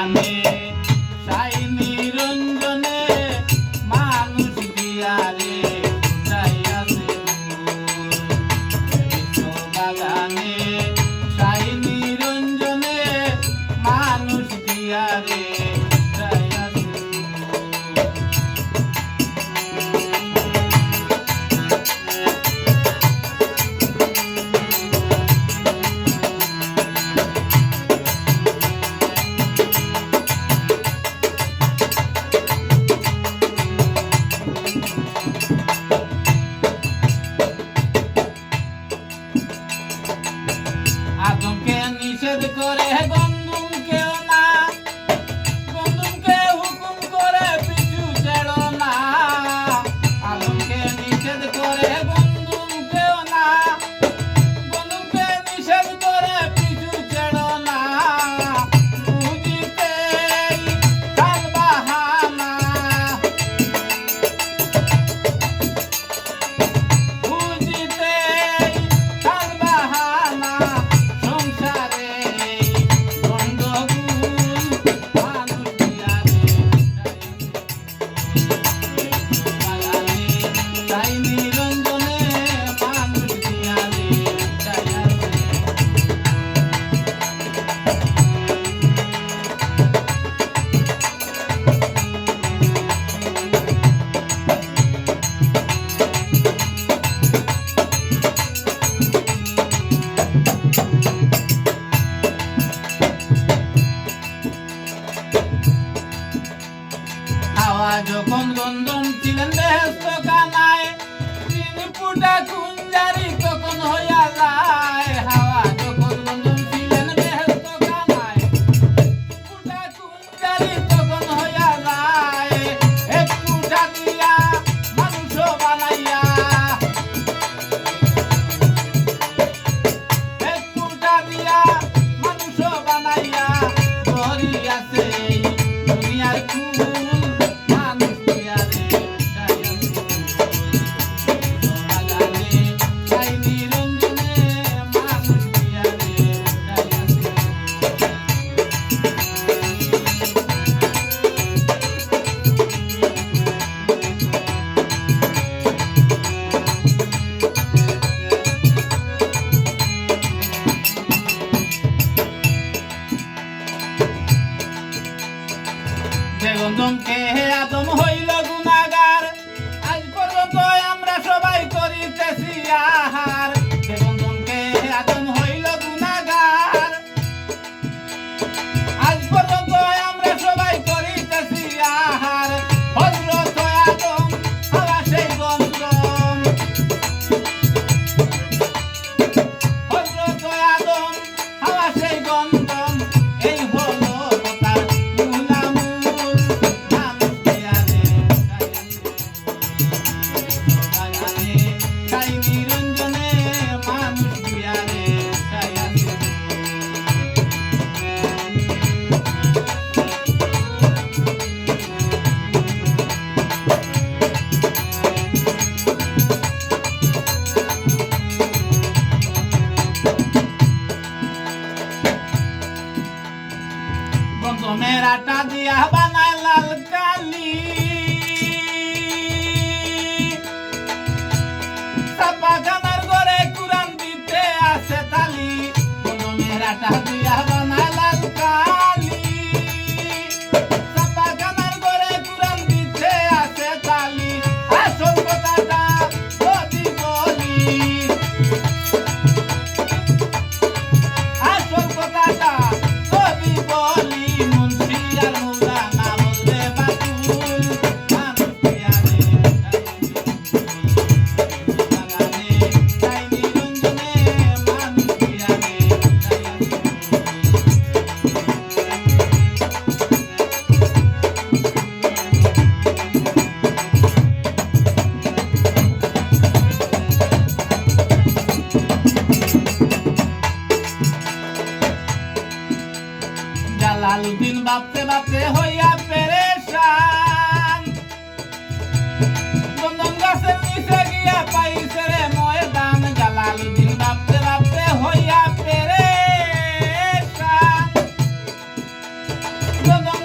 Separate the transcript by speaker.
Speaker 1: বাগানে সাই নিরঞ্জনে মানুষ দিয়ারে ফুটাইয়াছে বিশ্ব বাগানে সাই নিরঞ্জনে মানুষ দিয়ারে আদমকে নিষেধ করে গন্ধমকেও না, গন্ধমকে হুকুম করে পিছু ছেড়ো না। আদমকে নিষেধ করে গন্ধমকেও না, গন্ধমকে নিষেধ করে পিছু ছেড়ো না। বুঝিতেই কাল বাহানা, বুঝিতেই কাল বাহানা। হাওয়া যখন গন্ধম ছিলেন বেহেশত খানায়, তিনি ফুটা কুঞ্জারি তখন হইয়া যায়। হাওয়া যখন গন্ধম ছিলেন বেহেশত খানায়, ফুটা কুঞ্জারি তখন হইয়া যায়। এক ফুটা দিয়া মানুষ বানাইয়া, এক ফুটা দিয়া মানুষ বানাইয়া ধরিয়াছে দুনিয়ার ফুল। গন্ধমকে আদম হইল গুনাহগার, আজ পর্যন্ত আমরা সবাই করিতেছি আহার। গন্ধমকে আদম হইল গুনাহগার, আজ পর্যন্ত আমরা সবাই করিতেছি আহার। হযরত আদম হাওয়া সেই গন্ধম, হযরত আদম হাওয়া সেই গন্ধম। এই হলো কথার গন্ধমের আটা দিয়া বানায় লাল কালি, ছাপাখানার ঘরে কুরআন দিতে আসে তালি। গন্ধমের আটা দিয়া বানায় লাল কালি, ছাপাখানার ঘরে কুরআন দিতে আসে তালি। আসল কথাটা যদি বলি, আসল কথাটা যদি বলি, জালালউদ্দিন ভাবতে ভাবতে হইয়া পেরেশান, গন্ধম গাছের নিচে গিয়া পাইছে রে ময়দান। জালালউদ্দিন ভাবতে ভাবতে হইয়া পেরেশান, কোনো